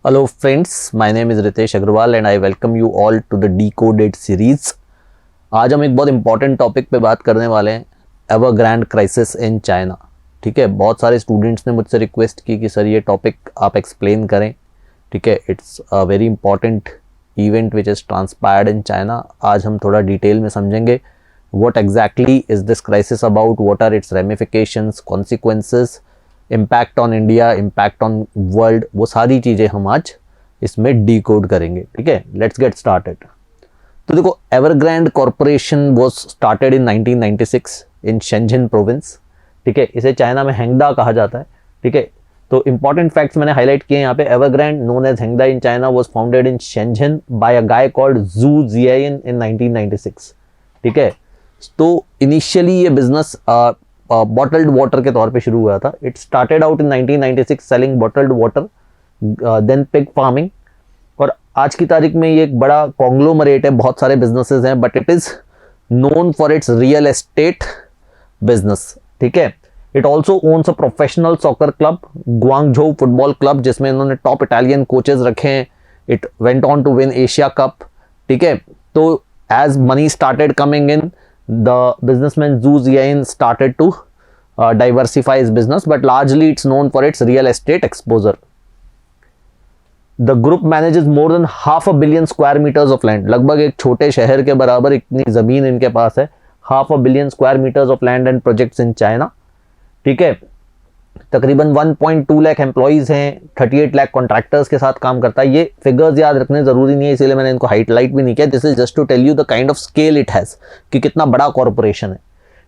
Hello friends, my name is Ritesh Agrawal and I welcome you all to the Decoded series। आज हम एक बहुत important topic पे बात करने वाले हैं, एवरग्रांड क्राइसिस इन चाइना। ठीक है, बहुत सारे स्टूडेंट्स ने मुझसे रिक्वेस्ट की कि सर ये टॉपिक आप एक्सप्लेन करें। ठीक है, it's a very important event which is transpired in China. आज हम थोड़ा डिटेल में समझेंगे what exactly is this crisis about, what are its ramifications, consequences, impact on India, impact on world, वो सारी चीज़ें हम आज इसमें डिकोड करेंगे। ठीक है, लेट्स गेट स्टार्टेड। तो देखो, Evergrande corporation was started in 1996 in Shenzhen province. ठीक है, इसे चाइना में हेंगदा कहा जाता है। ठीक है, तो इंपॉर्टेंट फैक्ट्स मैंने हाईलाइट किए यहाँ पे। Evergrande known as Hengda in China was founded in Shenzhen by a guy called Xu Jiayin इन 1996। ठीक है, तो इनिशियली ये बिजनेस बॉटल्ड वाटर के तौर पे शुरू हुआ था। It started out in 1996 selling bottled water, then pig farming, और आज की तारीख में ये एक बड़ा कॉन्ग्लोमरेट है, बहुत सारे बिजनेसेस हैं, but it is known for its real estate business. ठीक है, it also owns a professional soccer club, Guangzhou football club, जिसमें इन्होंने टॉप इटालियन कोचेज रखे हैं। It went on to win Asia cup. ठीक है, तो as money started coming in, the businessman Zhu Ziyain started to diversify his business, but largely it's known for its real estate exposure. The group manages more than 500 million square meters of land. लगभग एक छोटे शहर के बराबर इतनी ज़मीन इनके पास है। 500 million square meters of land and projects in China. ठीक है, तकरीबन 1.2 लाख एम्प्लॉइज़ हैं, 38 लाख कॉन्ट्रैक्टर्स के साथ काम करता है। ये फिगर्स याद रखने ज़रूरी नहीं है, इसीलिए मैंने इनको हाईलाइट भी नहीं किया। This is just to tell you the kind of scale it has, कि कितना बड़ा कॉर्पोरेशन है।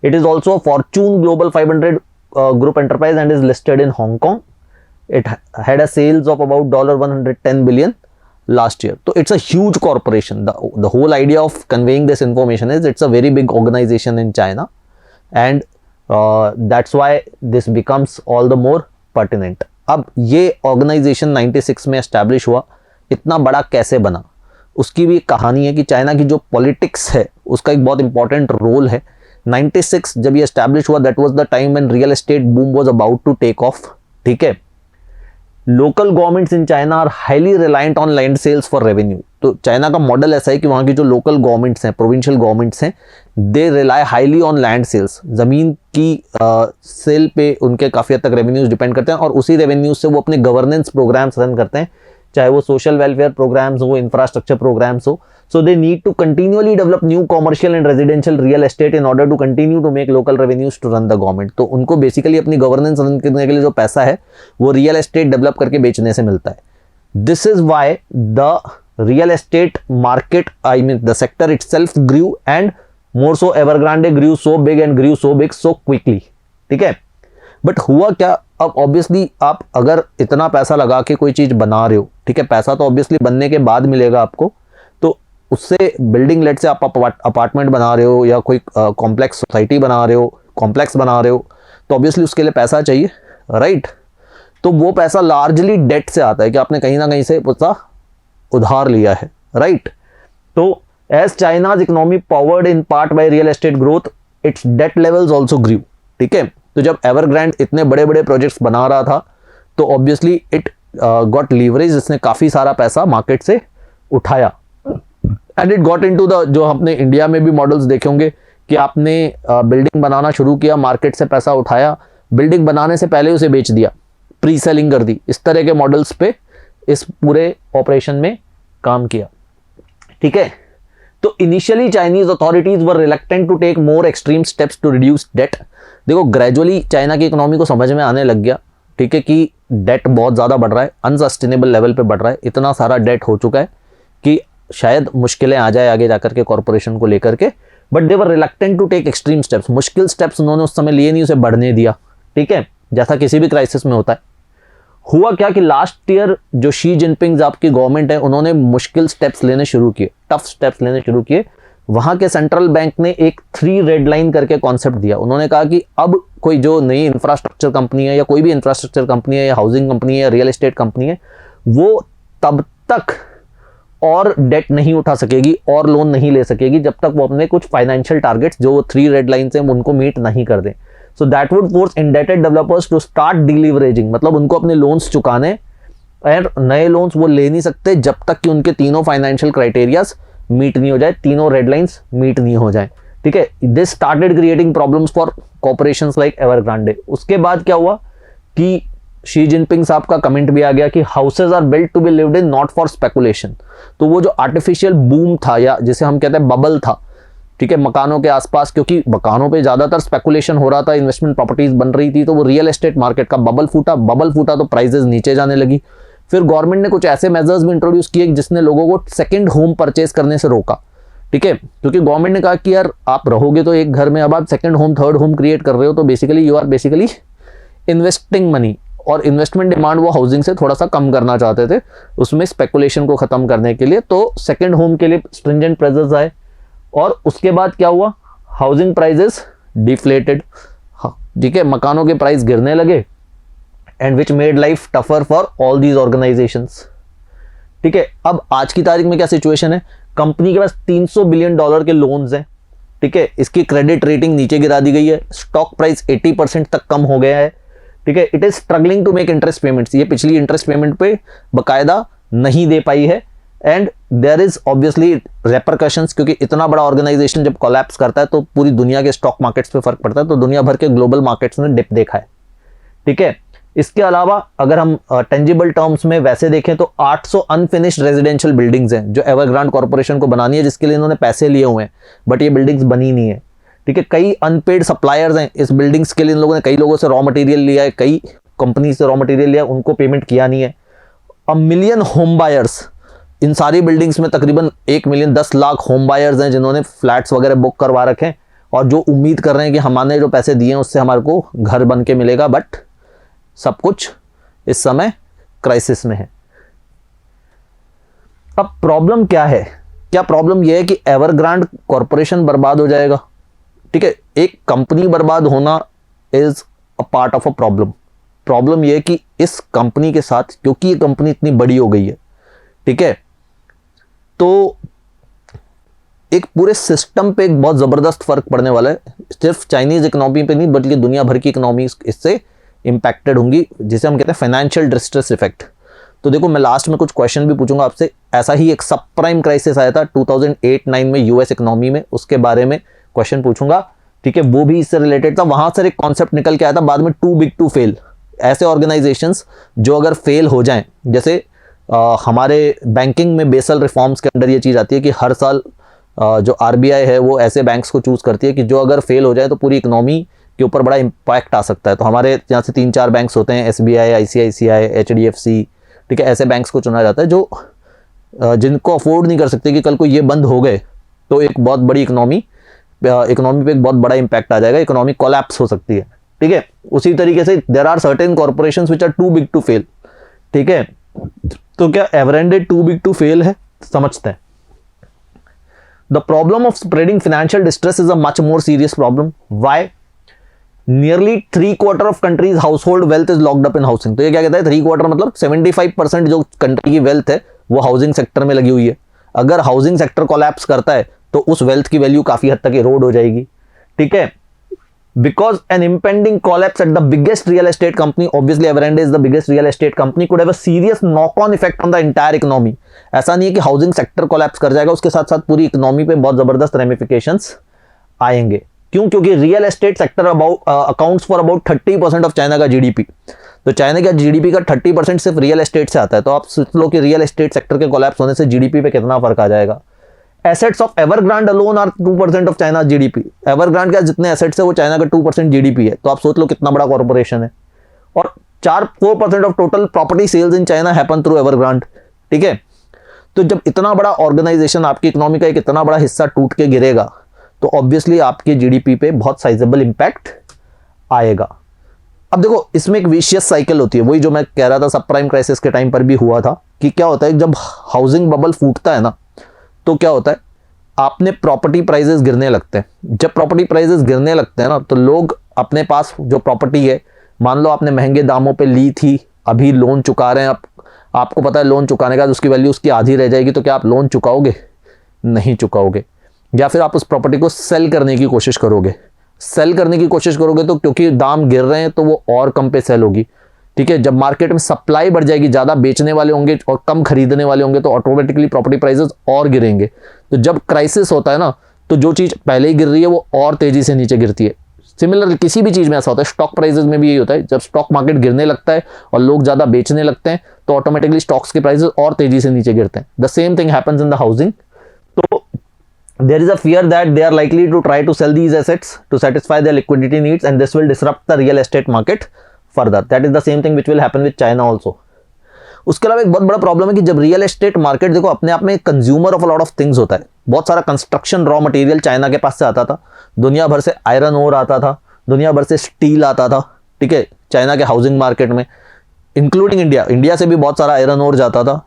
It is also Fortune global 500 group enterprise and is listed in Hong Kong. It had a sales of about $110 billion last year. तो it's a huge corporation. The whole idea of conveying this information is it's a very big organisation in China, and that's why this becomes all the more pertinent। अब ये organisation 96 में establish हुआ, इतना बड़ा कैसे बना, उसकी भी एक कहानी है कि चाइना की जो पॉलिटिक्स है उसका एक बहुत इंपॉर्टेंट रोल है। 96 जब ये एस्टैब्लिश हुआ, that was the time when real estate boom was about to take off. ठीक है, local governments in China are highly reliant on land sales for revenue. तो चाइना का मॉडल ऐसा है कि वहाँ की जो लोकल गवर्नमेंट्स हैं, प्रोविंशियल गवर्नमेंट्स हैं, they rely highly on land sales. ज़मीन की सेल पे उनके काफ़ी हद तक रेवेन्यूज डिपेंड करते हैं, और उसी रेवेन्यूज से वो अपने गवर्नेंस प्रोग्राम्स रन करते हैं, चाहे वो सोशल वेलफेयर प्रोग्राम्स हो, इंफ्रास्ट्रक्चर प्रोग्राम्स हो। So they need to continuously develop new commercial and residential real estate in order to continue to make local revenues to run the government. तो उनको basically अपनी governance run करने के लिए जो पैसा है वो रियल एस्टेट डेवलप करके बेचने से मिलता है। This is why the real estate market, I mean the sector itself grew, and more so Evergrande grew so big and grew so big so quickly. ठीक है, बट हुआ क्या, अब ऑब्वियसली आप अगर इतना पैसा लगा के कोई चीज़ बना रहे हो, ठीक है, पैसा तो ऑब्वियसली बनने के बाद मिलेगा आपको, तो उससे बिल्डिंग, लेट से आप अपार्टमेंट बना रहे हो या कोई कॉम्प्लेक्स सोसाइटी बना रहे हो, कॉम्प्लेक्स बना रहे हो, तो ऑब्वियसली उसके लिए पैसा चाहिए, राइट। तो वो पैसा लार्जली डेट से आता है कि आपने कहीं ना कहीं से पैसा उधार लिया है, राइट। तो as China's economy powered in part by real estate growth, its debt levels also grew. ठीक है, तो जब एवरग्रांड इतने बड़े बड़े प्रोजेक्ट्स बना रहा था तो ऑब्वियसली इट गॉट लीवरेज, इसने काफ़ी सारा पैसा मार्केट से उठाया, and it got into the, जो आपने इंडिया में भी मॉडल्स देखे होंगे कि आपने बिल्डिंग बनाना शुरू किया, मार्केट से पैसा उठाया, बिल्डिंग बनाने से पहले उसे बेच दिया, प्री सेलिंग कर दी। इस तरह के मॉडल्स पे इस पूरे ऑपरेशन में काम किया। ठीक है, तो initially Chinese authorities were reluctant to take more extreme steps to reduce debt. देखो, ग्रेजुअली चाइना की इकोनॉमी को समझ में आने लग गया, ठीक है, कि डेट बहुत ज़्यादा बढ़ रहा है, अनसस्टेनेबल लेवल पे बढ़ रहा है, इतना सारा डेट हो चुका है कि शायद मुश्किलें आ जाए आगे जाकर के कॉर्पोरेशन को लेकर के। But they were reluctant to take extreme steps. मुश्किल स्टेप्स उन्होंने उस समय लिए नहीं, उसे बढ़ने दिया। ठीक है, जैसा किसी भी क्राइसिस में होता है। हुआ क्या कि लास्ट ईयर जो शी जिनपिंग आपकी गवर्नमेंट है, उन्होंने मुश्किल स्टेप्स लेने शुरू किए, टफ स्टेप्स लेने शुरू किए। वहाँ के सेंट्रल बैंक ने एक 3 रेड लाइन करके कॉन्सेप्ट दिया। उन्होंने कहा कि अब कोई जो नई इंफ्रास्ट्रक्चर कंपनी है या कोई भी इंफ्रास्ट्रक्चर कंपनी है या हाउसिंग कंपनी है या रियल एस्टेट कंपनी है, वो तब तक और डेट नहीं उठा सकेगी और लोन नहीं ले सकेगी जब तक वो अपने कुछ फाइनेंशियल टारगेट्स, जो वो 3 रेड लाइन्स हैं, उनको मीट नहीं कर दें। So that would force indebted developers to start deleveraging, मतलब उनको अपने लोन्स चुकाने और नए लोन्स वो ले नहीं सकते जब तक कि उनके तीनों फाइनेंशियल क्राइटेरियाज मीट नहीं हो जाए, तीनों रेड लाइंस मीट नहीं हो जाए, ठीक है। This started creating problems for corporations like Evergrande. उसके बाद क्या हुआ कि शी जिनपिंग साहब का कमेंट भी आ गया कि houses are built to be lived in not for speculation. तो वो जो आर्टिफिशियल बूम था या जिसे हम कहते हैं बबल था, ठीक है, मकानों के आसपास, क्योंकि मकानों पे ज्यादातर स्पेकुलेशन हो रहा था, इन्वेस्टमेंट प्रॉपर्टीज बन रही थी, तो वो रियल एस्टेट मार्केट का बबल फूटा तो प्राइजेस नीचे जाने लगी। फिर गवर्नमेंट ने कुछ ऐसे मेजर्स भी इंट्रोड्यूस किए जिसने लोगों को सेकंड होम परचेज करने से रोका, ठीक है, क्योंकि गवर्नमेंट ने कहा कि यार आप रहोगे तो एक घर में, अब आप second home third home create कर रहे हो, तो basically you are basically investing money, और इन्वेस्टमेंट डिमांड वो हाउसिंग से थोड़ा सा कम करना चाहते थे, उसमें स्पेकुलेशन को खत्म करने के लिए। तो सेकंड होम के लिए स्ट्रिंजेंट प्रेजर्स आए, और उसके बाद क्या हुआ, हाउसिंग प्राइजेस डिफ्लेटेड, ठीक है, मकानों के प्राइस गिरने लगे, and which made life tougher for all these organisations, ठीक है। अब आज की तारीख में क्या सिचुएशन है, कंपनी के पास $300 बिलियन के लोन्स हैं, ठीक है, इसकी क्रेडिट रेटिंग नीचे गिरा दी गई है, स्टॉक प्राइस 80% तक कम हो गया है, ठीक है। It is struggling to make interest payments, ये पिछली इंटरेस्ट पेमेंट पे बकायदा नहीं दे पाई है, and there is obviously repercussions, क्योंकि इतना बड़ा ऑर्गेनाइजेशन जब कोलैप्स करता है तो पूरी दुनिया के स्टॉक मार्केट्स पे फर्क पड़ता है, तो दुनिया भर के ग्लोबल मार्केट्स ने डिप देखा है, ठीक है। इसके अलावा अगर हम टेंजिबल टर्म्स में वैसे देखें तो 800 अनफिनिश्ड रेजिडेंशियल बिल्डिंग्स हैं जो एवरग्रांड कॉर्पोरेशन को बनानी है, जिसके लिए इन्होंने पैसे लिए हुए हैं, बट ये बिल्डिंग्स बनी नहीं है, ठीक है। कई अनपेड सप्लायर्स हैं इस बिल्डिंग्स के लिए, इन लोगों ने कई लोगों से रॉ मटेरियल लिया है, कई कंपनी से रॉ मटेरियल लिया, उनको पेमेंट किया नहीं है। 1 मिलियन होम बायर्स, इन सारी बिल्डिंग्स में तकरीबन 1 मिलियन 10 लाख होम बायर्स हैं जिन्होंने फ्लैट्स वगैरह बुक करवा रखे हैं, और जो उम्मीद कर रहे हैं कि हमने जो पैसे दिए हैं उससे हमारे को घर बन के मिलेगा, बट सब कुछ इस समय क्राइसिस में है। अब प्रॉब्लम क्या है, क्या प्रॉब्लम यह है कि एवरग्रांड कॉर्पोरेशन बर्बाद हो जाएगा, ठीक है। एक कंपनी बर्बाद होना is a part of a problem. Problem यह है कि इस कंपनी के साथ, क्योंकि ये कंपनी इतनी बड़ी हो गई है, ठीक है, तो एक पूरे सिस्टम पे एक बहुत जबरदस्त फर्क पड़ने वाला है, सिर्फ चाइनीज इकोनॉमी पे नहीं बल्कि दुनिया भर की इकोनॉमी इससे इंपैक्टेड होंगी, जिसे हम कहते हैं फाइनेंशियल डिस्ट्रेस इफेक्ट। तो देखो, मैं लास्ट में कुछ क्वेश्चन भी पूछूंगा आपसे, ऐसा ही एक सब प्राइम क्राइसिस आया था 2008-9 में यूएस इकोनॉमी में, उसके बारे में क्वेश्चन पूछूंगा, ठीक है, वो भी इससे रिलेटेड था। वहां से एक कॉन्सेप्ट निकल के आया था बाद में, टू बिग टू फेल, ऐसे ऑर्गेनाइजेशंस जो अगर फेल हो जाएं, जैसे हमारे बैंकिंग में बेसल रिफॉर्म्स के अंडर ये चीज़ आती है कि हर साल जो आरबीआई है वो ऐसे बैंक्स को चूज करती है कि जो अगर फेल हो जाए तो पूरी इकोनॉमी के ऊपर बड़ा इंपैक्ट आ सकता है। तो हमारे यहाँ से 3-4 बैंक्स होते हैं, एसबीआई, आईसीआईसीआई, एचडीएफसी, ठीक है, ऐसे बैंक्स को चुना जाता है जो जिनको अफोर्ड नहीं कर सकते कि कल को ये बंद हो गए तो एक बहुत बड़ी इकोनॉमी पे एक बहुत बड़ा इंपैक्ट आ जाएगा, इकोनॉमी कोलैप्स हो सकती है, ठीक है। उसी तरीके से there are certain corporations which are too big to fail, ठीक है। तो क्या Evergrande too big to fail है, समझते हैं। The problem of spreading financial distress is a much more serious problem. Why? Nearly 3/4 of country's household wealth is locked up in housing. तो ये क्या कहता है, 3/4 मतलब 75% जो कंट्री की वेल्थ है वो हाउसिंग सेक्टर में लगी हुई है। अगर हाउसिंग सेक्टर कोलैप्स करता है तो उस वेल्थ की वैल्यू काफी हद तक इरोड हो जाएगी, ठीक है। Because an impending collapse at the biggest real estate company, obviously Evergrande is the biggest real estate company, could have a serious knock-on effect on the entire economy. ऐसा नहीं है कि हाउसिंग सेक्टर कोलैप्स कर जाएगा, उसके साथ साथ पूरी इकोनॉमी पे बहुत जबरदस्त रेमिफिकेशंस आएंगे। क्यों? क्योंकि real estate sector accounts for about 30% of China का जीडीपी। तो चाइना का जीडीपी का 30% सिर्फ रियल एस्टेट से आता है। तो आप सोच लो कि रियल एस्टेट सेक्टर के कोलैप्स होने से जीडीपी पे कितना फर्क आ जाएगा। Assets of Evergrande alone are 2% of China GDP. Evergrande का जितने एसेट्स है वो चाइना का 2% जीडीपी है। तो आप सोच लो कितना बड़ा कॉर्पोरेशन है। और 4% of total property sales in China happen through Evergrande, ठीक है। तो जब इतना बड़ा ऑर्गेनाइजेशन आपकी इकोनॉमी का एक इतना बड़ा हिस्सा टूट के गिरेगा तो ऑब्वियसली आपके जीडीपी पे बहुत साइजेबल इंपैक्ट आएगा। अब देखो, इसमें एक विशियस साइकिल होती है, वही जो मैं कह रहा था सब प्राइम क्राइसिस के टाइम पर भी हुआ था कि क्या होता है जब हाउसिंग बबल फूटता है ना, तो क्या होता है, आपने प्रॉपर्टी प्राइसेस गिरने लगते हैं। जब प्रॉपर्टी प्राइसेस गिरने लगते हैं ना, तो लोग अपने पास जो प्रॉपर्टी है, मान लो आपने महंगे दामों पे ली थी, अभी लोन चुका रहे हैं, आपको पता है लोन चुकाने के बाद उसकी वैल्यू उसकी आधी रह जाएगी, तो क्या आप लोन चुकाओगे? नहीं चुकाओगे। या फिर आप उस प्रॉपर्टी को सेल करने की कोशिश करोगे। सेल करने की कोशिश करोगे तो क्योंकि दाम गिर रहे हैं तो वो और कम पे सेल होगी, ठीक है, जब मार्केट में सप्लाई बढ़ जाएगी, ज़्यादा बेचने वाले होंगे और कम खरीदने वाले होंगे, तो ऑटोमेटिकली प्रॉपर्टी प्राइसेस और गिरेंगे। तो जब क्राइसिस होता है ना, तो जो चीज़ पहले ही गिर रही है वो और तेज़ी से नीचे गिरती है। सिमिलर किसी भी चीज़ में ऐसा होता है, स्टॉक प्राइसेस में भी यही होता है। जब स्टॉक मार्केट गिरने लगता है और लोग ज़्यादा बेचने लगते हैं, तो ऑटोमेटिकली स्टॉक्स के प्राइसेस और तेज़ी से नीचे गिरते हैं। The same thing happens in the housing. तो there is a fear that they are likely to try to sell these assets to satisfy their liquidity needs, and this will disrupt the real estate market further. That is the same thing which will happen with China also. उसके अलावा एक बहुत बड़ा problem है कि जब real estate market, देखो अपने आप में consumer of a lot of things होता है। बहुत सारा कंस्ट्रक्शन रॉ मटेरियल चाइना के पास से आता था, दुनिया भर से आयरन ओर आता था, दुनिया भर से स्टील आता था, ठीक है, चाइना के हाउसिंग मार्केट में, इंक्लूडिंग इंडिया से भी बहुत सारा आयरन ओर जाता था।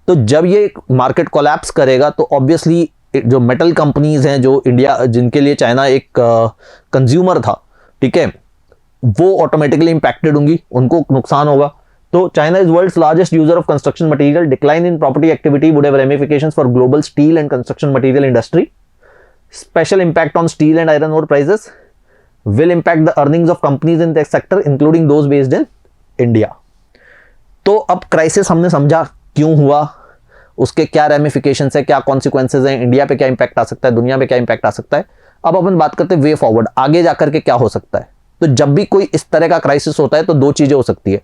तो जब ये मार्केट कोलैप्स करेगा, तो ऑब्वियसली जो मेटल कंपनीज हैं, जो इंडिया, जिनके लिए चाइना एक कंज्यूमर था, ठीक है, वो ऑटोमेटिकली इंपैक्टेड होंगी, उनको नुकसान होगा। तो China is world's largest user of construction material, decline in property activity would have ramifications for global steel and construction material industry, special impact on steel and iron ore prices will impact the earnings of companies in that sector including those based in India। तो अब crisis हमने समझा क्यों हुआ, उसके क्या ramifications है, क्या कॉन्सिक्वेंसेज हैं, इंडिया पे क्या इंपैक्ट आ सकता है, दुनिया पे क्या इंपैक्ट आ सकता है। अब अपन बात करते हैं वे फॉरवर्ड, आगे जाकर के क्या हो सकता है। तो जब भी कोई इस तरह का क्राइसिस होता है, तो दो चीज़ें हो सकती है,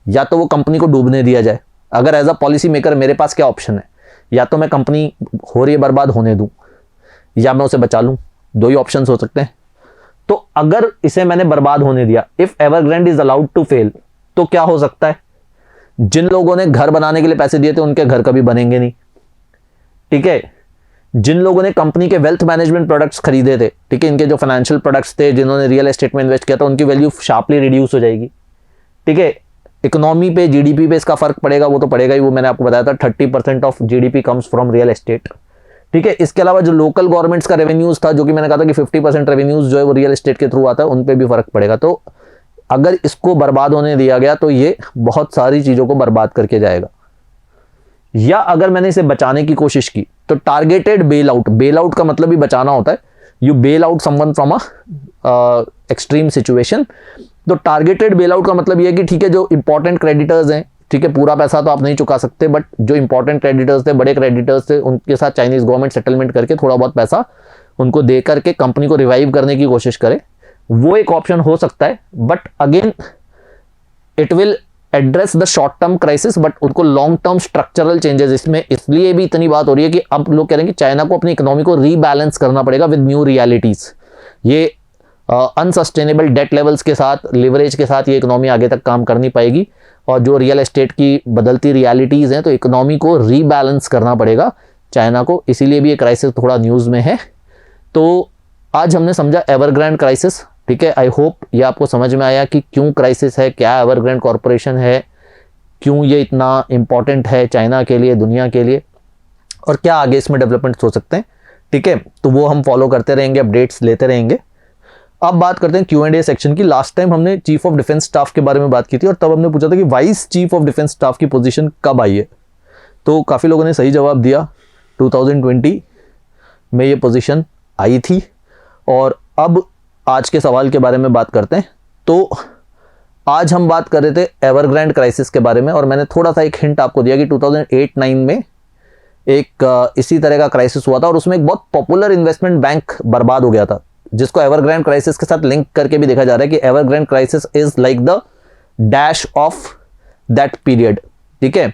या तो वो कंपनी को डूबने दिया जाए। अगर एज अ पॉलिसी मेकर मेरे पास क्या ऑप्शन है, या तो मैं कंपनी हो रही है बर्बाद होने दूँ, या मैं उसे बचा लूँ। दो ही ऑप्शन हो सकते हैं। तो अगर इसे मैंने बर्बाद होने दिया, if Evergrande is allowed to fail, तो क्या हो सकता है, जिन लोगों ने घर बनाने के लिए पैसे दिए थे, उनके घर कभी बनेंगे नहीं, ठीक है। जिन लोगों ने कंपनी के वेल्थ मैनेजमेंट प्रोडक्ट्स खरीदे थे, ठीक है, इनके जो फाइनेंशियल प्रोडक्ट्स थे, जिन्होंने रियल एस्टेट में इन्वेस्ट किया था, उनकी वैल्यू शार्पली रिड्यूस हो जाएगी, ठीक है। इकोनॉमी पे, जीडीपी पे इसका फर्क पड़ेगा, वो तो पड़ेगा ही, वो मैंने आपको बताया था 30% of GDP comes from real estate, ठीक है। इसके अलावा जो लोकल गवर्नमेंट्स का रेवेन्यूज था, जो कि मैंने कहा था कि 50% रेवेन्यूज जो है वो रियल एस्टेट के थ्रू आता है, उन पे भी फर्क पड़ेगा। तो अगर इसको बर्बाद होने दिया गया, तो ये बहुत सारी चीज़ों को बर्बाद करके जाएगा। या अगर मैंने इसे बचाने की कोशिश की, तो टारगेटेड बेल आउट का मतलब ही बचाना होता है। You bail out someone from a extreme situation. तो टारगेटेड बेल आउट का मतलब ये है कि ठीक है, जो इंपॉर्टेंट क्रेडिटर्स हैं, ठीक है, पूरा पैसा तो आप नहीं चुका सकते, बट जो इंपॉर्टेंट क्रेडिटर्स थे, बड़े क्रेडिटर्स थे, उनके साथ चाइनीज गवर्नमेंट सेटलमेंट करके थोड़ा बहुत पैसा उनको दे करके कंपनी को रिवाइव करने की कोशिश करे, वो एक ऑप्शन हो सकता है। But again it will address the short term crisis, but उनको लॉन्ग टर्म स्ट्रक्चरल चेंजेस, इसमें इसलिए भी इतनी बात हो रही है कि अब लोग कह रहे हैं कि चाइना को अपनी इकोनॉमी को रीबैलेंस करना पड़ेगा विद न्यू रियलिटीज। ये अनसस्टेनेबल डेट लेवल्स के साथ, लिवरेज के साथ ये इकोनॉमी आगे तक काम कर नहीं पाएगी, और जो रियल एस्टेट की बदलती रियलिटीज़ हैं, तो इकोनॉमी को रीबैलेंस करना पड़ेगा चाइना को, इसीलिए भी ये क्राइसिस थोड़ा न्यूज़ में है। तो आज हमने समझा एवरग्रैंड क्राइसिस, ठीक है। आई होप ये आपको समझ में आया कि क्यों क्राइसिस है, क्या एवरग्रैंड कॉरपोरेशन है, क्यों ये इतना इंपॉर्टेंट है चाइना के लिए, दुनिया के लिए, और क्या आगे इसमें डेवलपमेंट्स हो सकते हैं, ठीक है। तो वो हम फॉलो करते रहेंगे, अपडेट्स लेते रहेंगे। अब बात करते हैं Q&A सेक्शन की। लास्ट टाइम हमने चीफ ऑफ डिफेंस स्टाफ के बारे में बात की थी, और तब हमने पूछा था कि vice chief of defence staff की पोजीशन कब आई है। तो काफ़ी लोगों ने सही जवाब दिया, 2020 में ये पोजीशन आई थी। और अब आज के सवाल के बारे में बात करते हैं। तो आज हम बात कर रहे थे एवरग्रैंड क्राइसिस के बारे में, और मैंने थोड़ा सा एक हिंट आपको दिया कि 2008-9 में एक इसी तरह का क्राइसिस हुआ था, और उसमें एक बहुत पॉपुलर इन्वेस्टमेंट बैंक बर्बाद हो गया था, जिसको एवरग्रैंड क्राइसिस के साथ लिंक करके भी देखा जा रहा है कि Evergrande crisis is like the dash of that period, ठीक है।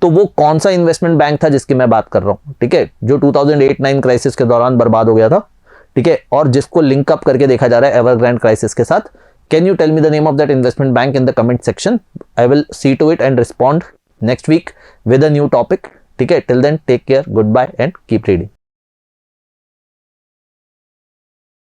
तो वो कौन सा इन्वेस्टमेंट बैंक था जिसकी मैं बात कर रहा हूँ, ठीक है, जो 2008-9 क्राइसिस के दौरान बर्बाद हो गया था, ठीक है, और जिसको लिंक अप करके देखा जा रहा है एवरग्रैंड क्राइसिस के साथ। Can you tell me the name of that investment bank in the comment section? I will see to it and respond next week with a new topic, ठीक है। Till then take care, good bye and keep reading.